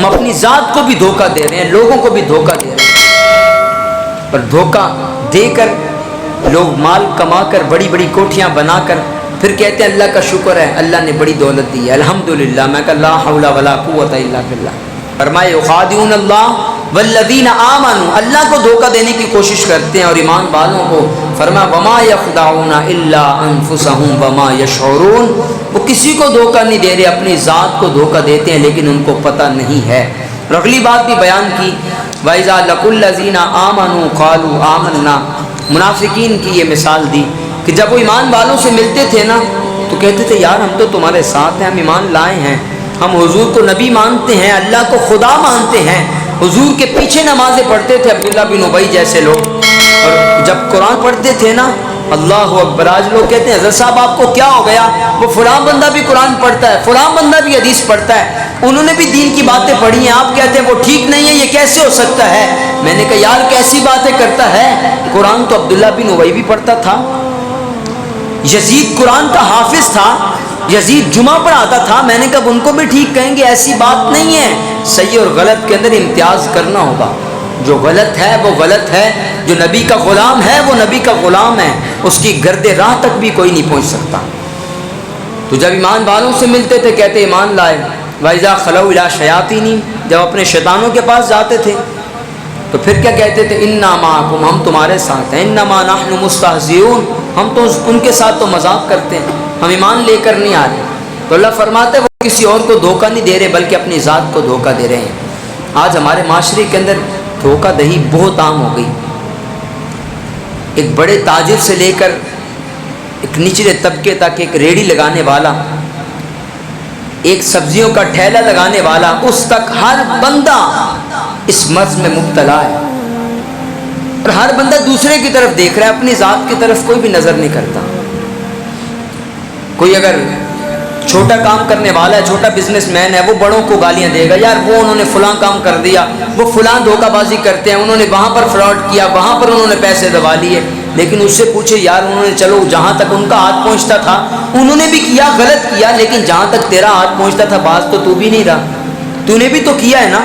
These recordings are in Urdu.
ہم اپنی ذات کو بھی دھوکہ دے رہے ہیں، لوگوں کو بھی دھوکہ دے رہے ہیں۔ اور دھوکہ دے کر لوگ مال کما کر بڑی بڑی کوٹھیاں بنا کر پھر کہتے ہیں اللہ کا شکر ہے، اللہ نے بڑی دولت دی ہے، الحمدللہ۔ میں کہا لا حول ولا قوت الا باللہ۔ فرمائے یخادعون اللہ والذین آمنوا، اللہ کو دھوکہ دینے کی کوشش کرتے ہیں اور ایمان والوں کو۔ فرمایا وما یخدعون الا انفسهم وما یشعرون، وہ کسی کو دھوکہ نہیں دے رہے، اپنی ذات کو دھوکہ دیتے ہیں لیکن ان کو پتہ نہیں ہے۔ اور اگلی بات بھی بیان کی، وَإِذَا لَقُوا الَّذِينَ آمَنُوا قَالُوا آمَنَّا، منافقین کی یہ مثال دی کہ جب وہ ایمان والوں سے ملتے تھے نا تو کہتے تھے یار ہم تو تمہارے ساتھ ہیں، ہم ایمان لائے ہیں، ہم حضور کو نبی مانتے ہیں، اللہ کو خدا مانتے ہیں، حضور کے پیچھے نمازیں پڑھتے تھے عبداللہ بن ابی جیسے لوگ، اور جب قرآن پڑھتے تھے نا اللہ اکبر، آج لوگ کہتے ہیں حضرت صاحب آپ کو کیا ہو گیا، وہ فلاں بندہ بھی قرآن پڑھتا ہے، فلاں بندہ بھی حدیث پڑھتا ہے، انہوں نے بھی دین کی باتیں پڑھی ہیں، آپ کہتے ہیں وہ ٹھیک نہیں ہے، یہ کیسے ہو سکتا ہے؟ میں نے کہا یار کیسی باتیں کرتا ہے، قرآن تو عبداللہ بن ابی بھی پڑھتا تھا، یزید قرآن کا حافظ تھا، یزید جمعہ پر آتا تھا، میں نے کہا ان کو بھی ٹھیک کہیں گے، ایسی بات نہیں ہے۔ صحیح اور غلط کے اندر امتیاز کرنا ہوگا، جو غلط ہے وہ غلط ہے، جو نبی کا غلام ہے وہ نبی کا غلام ہے، اس کی گرد راہ تک بھی کوئی نہیں پہنچ سکتا۔ تو جب ایمان والوں سے ملتے تھے کہتے ایمان لائے، وَإِذَا خَلَوْا إِلَىٰ شَيَاطِينِهِمْ، جب اپنے شیطانوں کے پاس جاتے تھے تو پھر کیا کہتے تھے اِنَّا مَعَكُمْ، ہم تمہارے ساتھ ہیں، اِنَّمَا نَحْنُ مُسْتَهْزِئُونَ، ہم تو ان کے ساتھ تو مذاق کرتے ہیں، ہم ایمان لے کر نہیں آ رہے۔ تو اللہ فرماتے ہیں وہ کسی اور کو دھوکہ نہیں دے رہے بلکہ اپنی ذات کو دھوکہ دے رہے ہیں۔ آج ہمارے معاشرے کے اندر دھوکہ دہی بہت عام ہو گئی، ایک بڑے تاجر سے لے کر ایک نچلے طبقے تک، ایک ریڑھی لگانے والا، ایک سبزیوں کا ٹھیلا لگانے والا، اس تک ہر بندہ اس مرض میں مبتلا ہے، اور ہر بندہ دوسرے کی طرف دیکھ رہا ہے، اپنی ذات کی طرف کوئی بھی نظر نہیں کرتا۔ کوئی اگر چھوٹا کام کرنے والا ہے، چھوٹا بزنس مین ہے، وہ بڑوں کو گالیاں دے گا، یار وہ انہوں نے فلاں کام کر دیا، وہ فلاں دھوکہ بازی کرتے ہیں، انہوں نے وہاں پر فراڈ کیا، وہاں پر انہوں نے پیسے دبا لیے۔ لیکن اس سے پوچھے یار انہوں نے چلو جہاں تک ان کا ہاتھ پہنچتا تھا انہوں نے بھی کیا، غلط کیا، لیکن جہاں تک تیرا ہاتھ پہنچتا تھا باز تو بھی نہیں رہا، تو نے بھی تو کیا ہے نا۔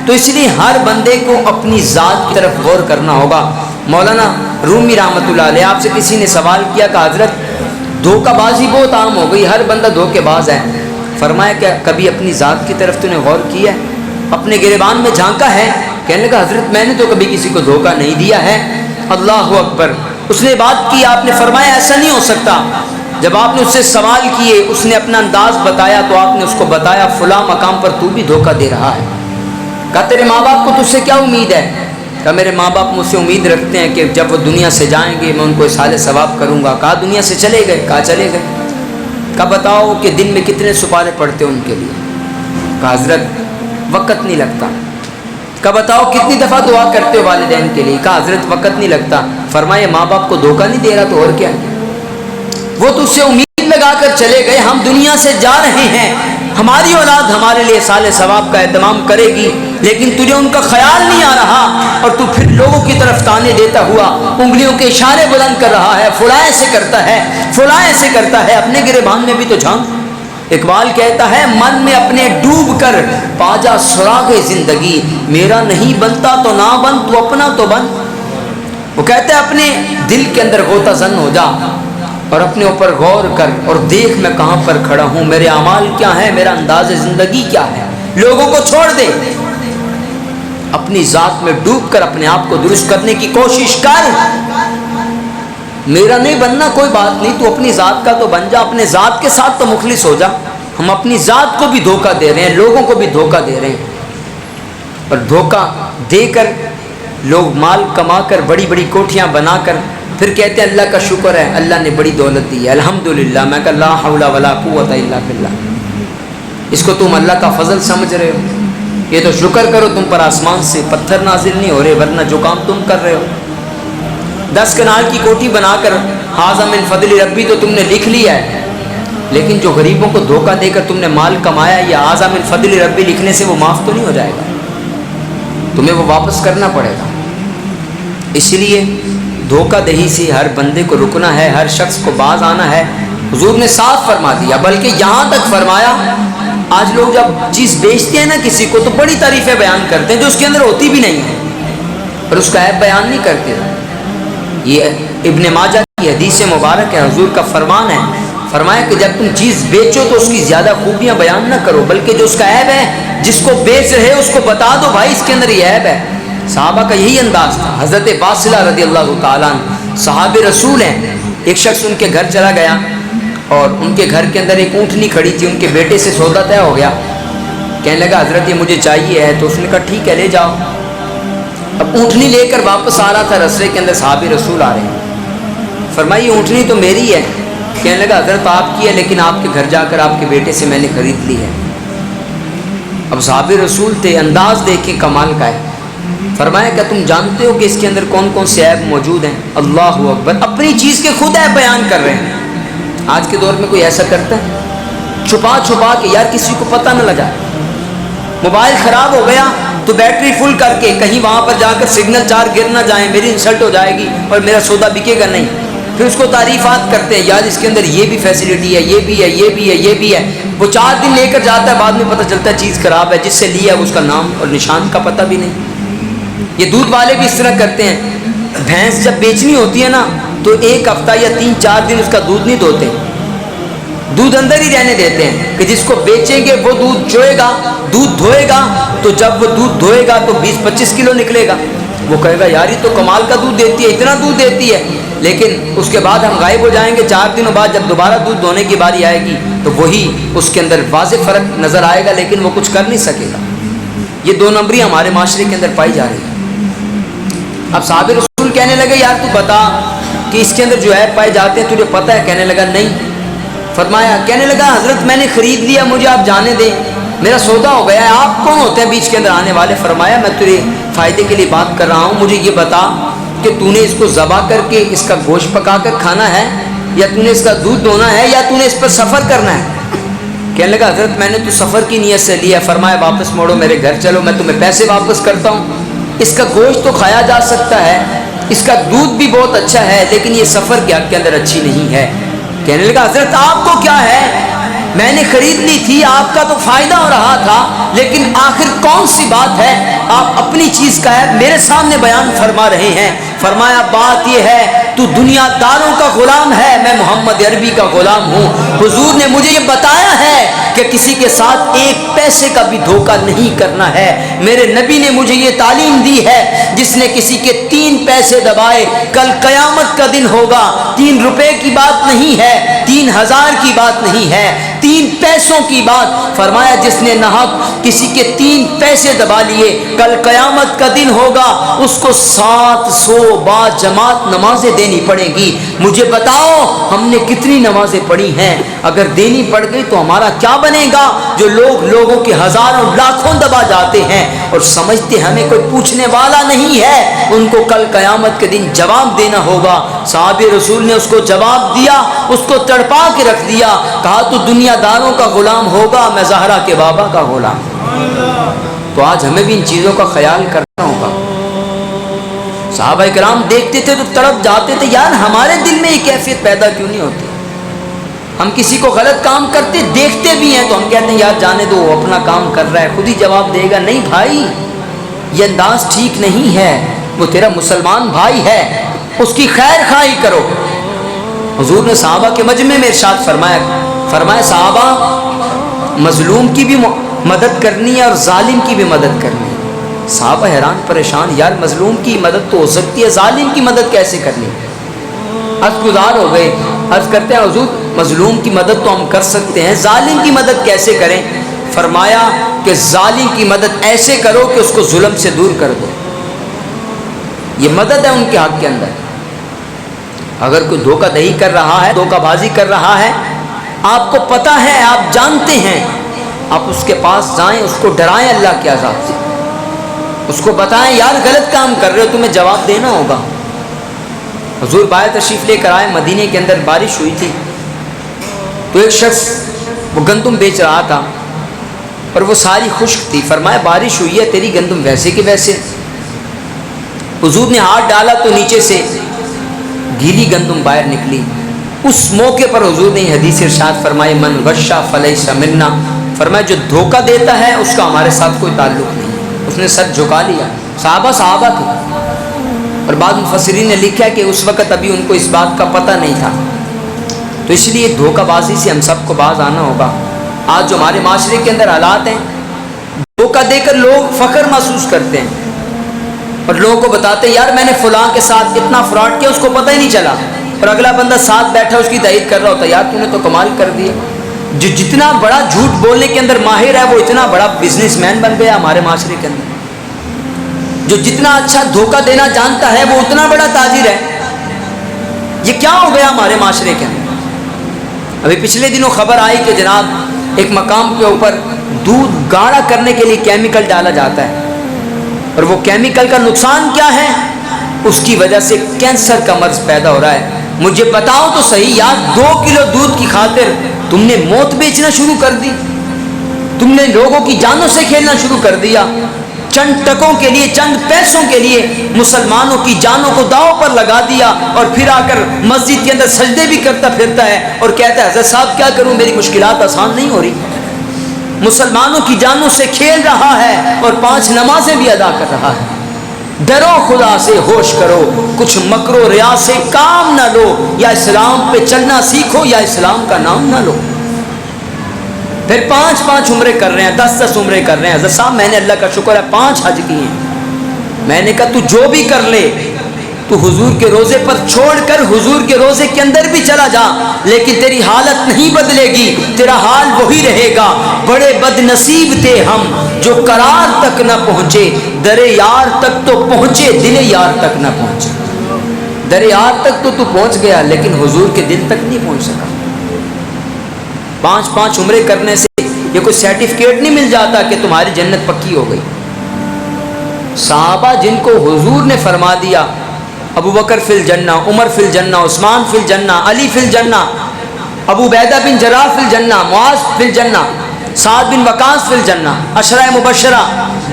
تو اس لیے ہر بندے کو اپنی ذات کی طرف غور کرنا ہوگا۔ مولانا رومی رحمۃ اللہ علیہ، آپ سے کسی نے سوال کیا کہ حضرت دھوکہ بازی بہت عام ہو گئی، ہر بندہ دھوکے باز ہے، فرمایا کہ کبھی اپنی ذات کی طرف تو نے غور کیا ہے، اپنے گریبان میں جھانکا ہے؟ کہنے لگا حضرت میں نے تو کبھی کسی کو دھوکہ نہیں دیا ہے۔ اللہ اکبر، اس نے بات کی، آپ نے فرمایا ایسا نہیں ہو سکتا۔ جب آپ نے اس سے سوال کیے، اس نے اپنا انداز بتایا تو آپ نے اس کو بتایا فلاں مقام پر تو بھی دھوکہ دے رہا ہے۔ کہا تیرے ماں باپ کو تجھ سے کیا امید ہے؟ کہا میرے ماں باپ مجھ سے امید رکھتے ہیں کہ جب وہ دنیا سے جائیں گے میں ان کو اصحال ثواب کروں گا۔ کہا دنیا سے چلے گئے؟ کہا چلے گئے۔ کہا بتاؤ کہ دن میں کتنے سپارے پڑھتے ہو ان کے لیے؟ کہا حضرت وقت نہیں لگتا۔ کہا بتاؤ کتنی دفعہ دعا کرتے ہو والدین کے لیے؟ کہا حضرت وقت نہیں لگتا۔ فرمایا ماں باپ کو دھوکہ نہیں دے رہا تو اور کیا؟ وہ تو اس سے امید لگا کر چلے گئے، ہم دنیا سے جا رہے ہیں، ہماری اولاد ہمارے لیے اصحال ثواب کا اہتمام کرے گی، لیکن تجھے ان کا خیال نہیں آ رہا، اور تو پھر لوگوں کی طرف تانے دیتا ہوا انگلیوں کے اشارے بلند کر رہا ہے، فلاں ایسے کرتا ہے، فلاں ایسے کرتا ہے۔ اپنے گریبان میں بھی تو جھانک۔ اقبال کہتا ہے من میں اپنے ڈوب کر پا جا سراغ زندگی، میرا نہیں بنتا تو نہ بن، تو اپنا تو بن۔ وہ کہتا ہے اپنے دل کے اندر غوطہ زن ہو جا اور اپنے اوپر غور کر اور دیکھ میں کہاں پر کھڑا ہوں، میرے اعمال کیا ہیں، میرا انداز زندگی کیا ہے۔ لوگوں کو چھوڑ دے، اپنی ذات میں ڈوب کر اپنے آپ کو درست کرنے کی کوشش کر۔ میرا نہیں بننا کوئی بات نہیں، تو اپنی ذات کا تو بن جا، اپنے ذات کے ساتھ تو مخلص ہو جا۔ ہم اپنی ذات کو بھی دھوکہ دے رہے ہیں، لوگوں کو بھی دھوکہ دے رہے ہیں، اور دھوکہ دے کر لوگ مال کما کر بڑی بڑی کوٹھیاں بنا کر پھر کہتے ہیں اللہ کا شکر ہے، اللہ نے بڑی دولت دی ہے، الحمدللہ۔ میں کہا لا حول ولا قوت الا باللہ۔ اس کو تم اللہ کا فضل سمجھ رہے ہو؟ یہ تو شکر کرو تم پر آسمان سے پتھر نازل نہیں ہو رہے، ورنہ جو کام تم کر رہے ہو 10 کنال کی کوٹھی بنا کر ھذا من فضل ربی تو تم نے لکھ لیا ہے، لیکن جو غریبوں کو دھوکہ دے کر تم نے مال کمایا، یہ ھذا من فضل ربی لکھنے سے وہ معاف تو نہیں ہو جائے گا، تمہیں وہ واپس کرنا پڑے گا۔ اس لیے دھوکہ دہی سے ہر بندے کو رکنا ہے، ہر شخص کو باز آنا ہے۔ حضور نے صاف فرما دیا، بلکہ یہاں تک فرمایا آج لوگ جب چیز بیچتے ہیں نا کسی کو تو بڑی تعریفیں بیان کرتے ہیں جو اس کے اندر ہوتی بھی نہیں ہے، اور اس کا عیب بیان نہیں کرتے۔ یہ ابن ماجہ کی حدیث مبارک ہے، حضور کا فرمان ہے، فرمایا کہ جب تم چیز بیچو تو اس کی زیادہ خوبیاں بیان نہ کرو، بلکہ جو اس کا عیب ہے جس کو بیچ رہے اس کو بتا دو بھائی اس کے اندر یہ عیب ہے۔ صحابہ کا یہی انداز تھا۔ حضرت باصلہ رضی اللہ تعالیٰ عنہ صحاب رسول ہیں، ایک شخص ان کے گھر چلا گیا اور ان کے گھر کے اندر ایک اونٹنی کھڑی تھی، ان کے بیٹے سے سودا طے ہو گیا، کہنے لگا حضرت یہ مجھے چاہیے ہے، تو اس نے کہا ٹھیک ہے لے جاؤ۔ اب اونٹنی لے کر واپس آ رہا تھا، رستے کے اندر صحابی رسول آ رہے ہیں، فرمایا یہ اونٹنی تو میری ہے، کہنے لگا حضرت آپ کی ہے لیکن آپ کے گھر جا کر آپ کے بیٹے سے میں نے خرید لی ہے۔ اب صحابی رسول تھے، انداز دیکھیں کمال کا ہے، فرمایا کیا تم جانتے ہو کہ اس کے اندر کون کون سے عیب موجود ہیں؟ اللہ اکبر، اپنی چیز کے خود عیب بیان کر رہے ہیں۔ آج کے دور میں کوئی ایسا کرتا ہے؟ چھپا چھپا کے، یار کسی کو پتہ نہ لگا۔ موبائل خراب ہو گیا تو بیٹری فل کر کے کہیں وہاں پر جا کر سگنل چار گر نہ جائیں، میری انسلٹ ہو جائے گی اور میرا سودا بکے گا نہیں۔ پھر اس کو تعریفات کرتے ہیں، یار اس کے اندر یہ بھی فیسلٹی ہے، یہ بھی ہے، یہ بھی ہے، یہ بھی ہے۔ وہ 4 دن لے کر جاتا ہے، بعد میں پتہ چلتا ہے چیز خراب ہے، جس سے لیا اس کا نام اور نشان کا پتہ بھی نہیں۔ یہ دودھ والے بھی اس طرح کرتے ہیں، بھینس جب بیچنی ہوتی ہے نا تو 1 ہفتہ یا 3-4 دن اس کا دودھ نہیں دھوتے، دودھ اندر ہی رہنے دیتے ہیں کہ جس کو بیچیں گے وہ دودھ چوئے گا، دودھ دھوئے گا، تو جب وہ دودھ دھوئے گا تو 20-25 کلو نکلے گا۔ وہ کہے گا یار یہ تو کمال کا دودھ دیتی ہے، اتنا دودھ دیتی ہے، لیکن اس کے بعد ہم غائب ہو جائیں گے، 4 دنوں بعد جب دوبارہ دودھ دھونے کی باری آئے گی تو وہی اس کے اندر واضح فرق نظر آئے گا، لیکن وہ کچھ کر نہیں سکے گا۔ یہ 2 نمبری ہمارے معاشرے کے اندر پائی جا رہی ہے۔ اب صحابہ رسول کہنے لگے یار تو بتا کہ اس کے اندر جو عیب پائے جاتے ہیں تجھے پتہ ہے؟ کہنے لگا نہیں۔ فرمایا، کہنے لگا حضرت میں نے خرید لیا، مجھے آپ جانے دیں، میرا سودا ہو گیا ہے، آپ کون ہوتے ہیں بیچ کے اندر آنے والے؟ فرمایا میں تیرے فائدے کے لیے بات کر رہا ہوں، مجھے یہ بتا کہ تو نے اس کو ذبح کر کے اس کا گوشت پکا کر کھانا ہے، یا تو نے اس کا دودھ دھونا ہے، یا تو نے اس پر سفر کرنا ہے؟ کہنے لگا حضرت میں نے تو سفر کی نیت سے لیا۔ فرمایا واپس موڑو، میرے گھر چلو، میں تمہیں پیسے واپس کرتا ہوں۔ اس کا گوشت تو کھایا جا سکتا ہے، اس کا دودھ بھی بہت اچھا ہے، لیکن یہ سفر کے حق کے اندر اچھی نہیں ہے۔ کہنے لگا حضرت آپ کو کیا ہے، میں نے خرید لی تھی، آپ کا تو فائدہ ہو رہا تھا، لیکن آخر کون سی بات ہے آپ اپنی چیز کا ہے میرے سامنے بیان فرما رہے ہیں؟ فرمایا بات یہ ہے تو دنیا داروں کا غلام ہے، میں محمد عربی کا غلام ہوں۔ حضور نے مجھے یہ بتایا ہے کہ کسی کے ساتھ 1 پیسے کا بھی دھوکہ نہیں کرنا ہے۔ میرے نبی نے مجھے یہ تعلیم دی ہے، جس نے کسی کے 3 پیسے دبائے کل قیامت کا دن ہوگا۔ 3 روپے کی بات نہیں ہے، 3000 کی بات نہیں ہے، 3 پیسوں کی بات۔ فرمایا جس نے ناحق کسی کے 3 پیسے دبا لیے کل قیامت کا دن ہوگا، اس کو 700 با جماعت نمازیں دینی پڑے گی۔ مجھے بتاؤ ہم نے کتنی نمازیں پڑھی ہیں؟ اگر دینی پڑ گئی تو ہمارا کیا بنے گا؟ جو لوگوں کے ہزاروں لاکھوں دبا جاتے ہیں اور سمجھتے ہمیں کوئی پوچھنے والا نہیں ہے، ان کو کل قیامت کے دن جواب دینا ہوگا۔ صحابہ رسول نے اس کو جواب دیا، اس کو تڑپا کے رکھ دیا، کہا تو دنیا داروں کا غلام ہوگا، میں زہرا کے بابا کا غلام۔ تو آج ہمیں بھی ان چیزوں کا خیال کرنا ہوگا۔ صحابہ کرام دیکھتے تھے تو تڑپ جاتے تھے، یار ہمارے دل میں یہ کیفیت پیدا کیوں نہیں ہوتی؟ ہم کسی کو غلط کام کرتے دیکھتے بھی ہیں تو ہم کہتے ہیں یار جانے دو، وہ اپنا کام کر رہا ہے، خود ہی جواب دے گا۔ نہیں بھائی، یہ انداز ٹھیک نہیں ہے، وہ تیرا مسلمان بھائی ہے، اس کی خیر خواہی کرو۔ حضور نے صحابہ کے مجمع میں ارشاد فرمایا صحابہ مظلوم کی بھی مدد کرنی ہے اور ظالم کی بھی مدد کرنی ہے۔ صحابہ حیران پریشان، یار مظلوم کی مدد تو ہو سکتی ہے، ظالم کی مدد کیسے کرنی؟ عرض گزار ہو گئے، عرض کرتے ہیں حضور مظلوم کی مدد تو ہم کر سکتے ہیں، ظالم کی مدد کیسے کریں؟ فرمایا کہ ظالم کی مدد ایسے کرو کہ اس کو ظلم سے دور کر دو، یہ مدد ہے ان کے حق کے اندر۔ اگر کوئی دھوکہ دہی کر رہا ہے، دھوکہ بازی کر رہا ہے، آپ کو پتہ ہے، آپ جانتے ہیں، آپ اس کے پاس جائیں، اس کو ڈرائیں اللہ کے عذاب سے، اس کو بتائیں یار غلط کام کر رہے ہو، تمہیں جواب دینا ہوگا۔ حضور باہر تشریف لے کر آئے، مدینے کے اندر بارش ہوئی تھی، تو ایک شخص وہ گندم بیچ رہا تھا اور وہ ساری خشک تھی۔ فرمایا بارش ہوئی ہے، تیری گندم ویسے کہ ویسے۔ حضور نے ہاتھ ڈالا تو نیچے سے گیلی گندم باہر نکلی۔ اس موقع پر حضور نے حدیث ارشاد فرمائے من غشا فلیس منا، فرمایا جو دھوکہ دیتا ہے اس کا ہمارے ساتھ کوئی تعلق نہیں. اس نے سر جھکا لیا. صحابہ تھے. اور بعض مفسرین نے لکھا ہے کہ اس وقت ابھی ان کو اس بات کا پتہ نہیں تھا. تو اس لیے دھوکہ بازی سے ہم سب کو باز آنا ہوگا. آج جو ہمارے معاشرے کے اندر حالات ہیں, دھوکہ دے کر لوگ فخر محسوس کرتے ہیں اور لوگوں کو بتاتے ہیں یار میں نے فلاں کے ساتھ اتنا فراڈ کیا, اس کو پتہ ہی نہیں چلا, اور اگلا بندہ ساتھ بیٹھا اس کی تائید کر رہا ہوتا ہے یار تو نے تو کمال کر دیا. جو جتنا بڑا جھوٹ بولنے کے اندر ماہر ہے وہ اتنا بڑا بزنس مین بن گیا ہمارے معاشرے کے اندر. جو جتنا اچھا دھوکہ دینا جانتا ہے وہ اتنا بڑا تاجر ہے. یہ کیا ہو گیا ہمارے معاشرے کے اندر؟ ابھی پچھلے دنوں خبر آئی کہ جناب ایک مقام کے اوپر دودھ گاڑھا کرنے کے لیے کیمیکل ڈالا جاتا ہے, اور وہ کیمیکل کا نقصان کیا ہے؟ اس کی وجہ سے کینسر کا مرض پیدا ہو رہا ہے. مجھے بتاؤ تو صحیح یار, 2 کلو دودھ کی خاطر تم نے موت بیچنا شروع کر دی, تم نے لوگوں کی جانوں سے کھیلنا شروع کر دیا. چند ٹکوں کے لیے, چند پیسوں کے لیے مسلمانوں کی جانوں کو داؤ پر لگا دیا, اور پھر آ کر مسجد کے اندر سجدے بھی کرتا پھرتا ہے اور کہتا ہے حضرت صاحب کیا کروں, میری مشکلات آسان نہیں ہو رہی. مسلمانوں کی جانوں سے کھیل رہا ہے اور 5 نمازیں بھی ادا کر رہا ہے. ڈرو خدا سے, ہوش کرو, کچھ مکر و ریا سے کام نہ لو, یا اسلام پہ چلنا سیکھو یا اسلام کا نام نہ لو. پھر 5 عمرے کر رہے ہیں, 10 عمرے کر رہے ہیں. حضرت صاحب میں نے اللہ کا شکر ہے 5 حج کیے ہیں. میں نے کہا تو جو بھی کر لے, تو حضور کے روزے پر چھوڑ کر حضور کے روزے کے اندر بھی چلا جا, لیکن تیری حالت نہیں بدلے گی, تیرا حال وہی رہے گا. بڑے بد نصیب تھے ہم جو قرار تک نہ پہنچے, در یار تک تو پہنچے, دل یار تک نہ پہنچے. در یار تک تو پہنچ گیا لیکن حضور کے دل تک نہیں پہنچ سکا. 5 عمرے کرنے سے یہ کوئی سرٹیفکیٹ نہیں مل جاتا کہ تمہاری جنت پکی ہو گئی. صحابہ جن کو حضور نے فرما دیا ابو بکر فی الجنہ, عمر فی الجنہ, عثمان فی الجنہ, علی فی الجنہ, ابو عبیدہ بن جراح فی الجنہ, معاذ فی الجنہ, سعد بن وقاص فی الجنہ, عشرہ مبشرہ,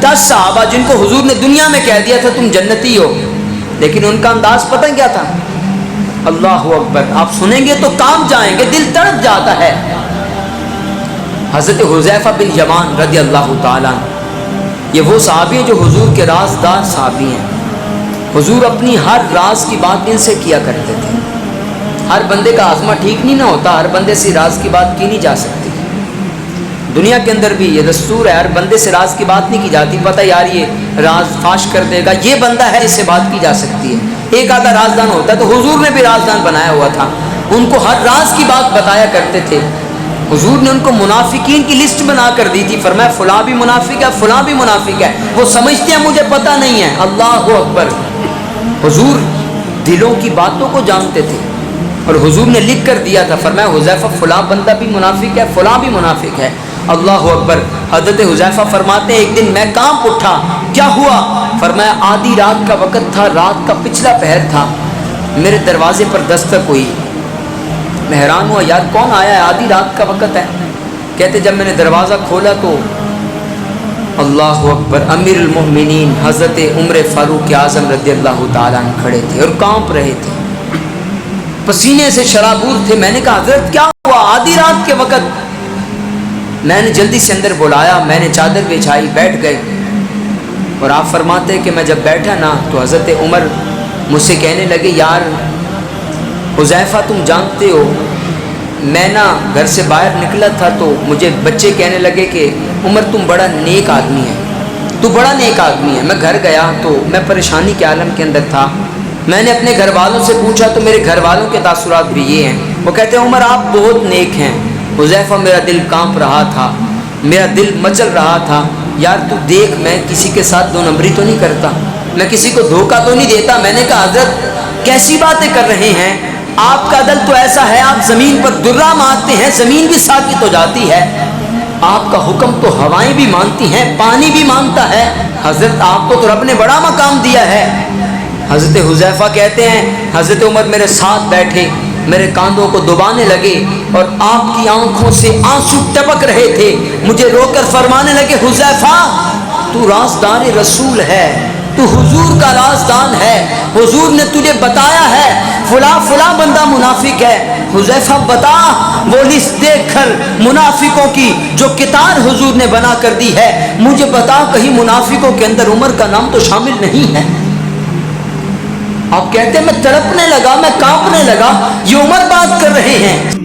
10 صحابہ جن کو حضور نے دنیا میں کہہ دیا تھا تم جنتی ہو, لیکن ان کا انداز پتہ کیا تھا؟ اللہ اکبر. آپ سنیں گے تو کام جائیں گے, دل تڑپ جاتا ہے. حضرت حذیفہ بن یمان رضی اللہ تعالیٰ, یہ وہ صحابی ہیں جو حضور کے رازدار صحابی ہیں. حضور اپنی ہر راز کی بات ان سے کیا کرتے تھے. ہر بندے کا آزما ٹھیک نہیں نہ ہوتا, ہر بندے سے راز کی بات کی نہیں جا سکتی. دنیا کے اندر بھی یہ دستور ہے, ہر بندے سے راز کی بات نہیں کی جاتی. پتہ یار یہ راز فاش کر دے گا, یہ بندہ ہے اس سے بات کی جا سکتی ہے. ایک آدھا رازدان ہوتا ہے, تو حضور نے بھی رازدان بنایا ہوا تھا, ان کو ہر راز کی بات بتایا کرتے تھے. حضور نے ان کو منافقین کی لسٹ بنا کر دی تھی, فرمایا فلاں بھی منافق ہے, فلاں بھی منافق ہے, وہ سمجھتے ہیں مجھے پتہ نہیں ہے. اللہ اکبر. حضور دلوں کی باتوں کو جانتے تھے اور حضور نے لکھ کر دیا تھا, فرمایا حذیفہ فلاں بندہ بھی منافق ہے, فلاں بھی منافق ہے. اللہ اکبر. حضرت حذیفہ فرماتے ہیں ایک دن میں کام اٹھا, کیا ہوا؟ فرمایا آدھی رات کا وقت تھا, رات کا پچھلا پہر تھا, میرے دروازے پر دستک ہوئی. میں حیران ہوا, یار کون آیا ہے, آدھی رات کا وقت ہے. کہتے جب میں نے دروازہ کھولا تو اللہ اکبر, امیر المؤمنین حضرت عمر فاروق اعظم رضی اللہ تعالیٰ عنہ کھڑے تھے اور کانپ رہے تھے, پسینے سے شرابور تھے. میں نے کہا حضرت کیا ہوا, آدھی رات کے وقت؟ میں نے جلدی سے اندر بلایا, میں نے چادر بچھائی, بیٹھ گئے. اور آپ فرماتے ہیں کہ میں جب بیٹھا نا تو حضرت عمر مجھ سے کہنے لگے, یار حذیفہ تم جانتے ہو میں نا گھر سے باہر نکلا تھا تو مجھے بچے کہنے لگے کہ عمر تم بڑا نیک آدمی ہے, تو بڑا نیک آدمی ہے. میں گھر گیا تو میں پریشانی کے عالم کے اندر تھا. میں نے اپنے گھر والوں سے پوچھا تو میرے گھر والوں کے تاثرات بھی یہ ہیں. وہ کہتے ہیں عمر آپ بہت نیک ہیں. حذیفہ میرا دل کانپ رہا تھا, میرا دل مچل رہا تھا. یار تو دیکھ میں کسی کے ساتھ 2 نمبری تو نہیں کرتا, میں کسی کو دھوکہ تو نہیں دیتا. میں نے کہا حضرت کیسی باتیں کر رہے ہیں, آپ کا دل تو ایسا ہے آپ زمین پر درہ مارتے ہیں, زمین بھی ساکت ہو جاتی ہے. آپ کا حکم تو ہوائیں بھی مانتی ہیں, پانی بھی مانتا ہے. حضرت آپ کو تو رب نے بڑا مقام دیا ہے. حضرت حذیفہ کہتے ہیں حضرت عمر میرے ساتھ بیٹھے, میرے کاندھوں کو دبانے لگے اور آپ کی آنکھوں سے آنسو ٹپک رہے تھے. مجھے رو کر فرمانے لگے حذیفہ تو رازدار رسول ہے, تو حضور کا رازدان ہے, حضور نے تجھے بتایا ہے فلاں فلاں بندہ منافق ہے, حذیفہ بتا وہ لسٹ دیکھ کر منافقوں کی جو کتار حضور نے بنا کر دی ہے، مجھے بتا کہیں منافقوں کے اندر عمر کا نام تو شامل نہیں ہے؟ آپ کہتے ہیں میں تڑپنے لگا، میں کانپنے لگا، یہ عمر بات کر رہے ہیں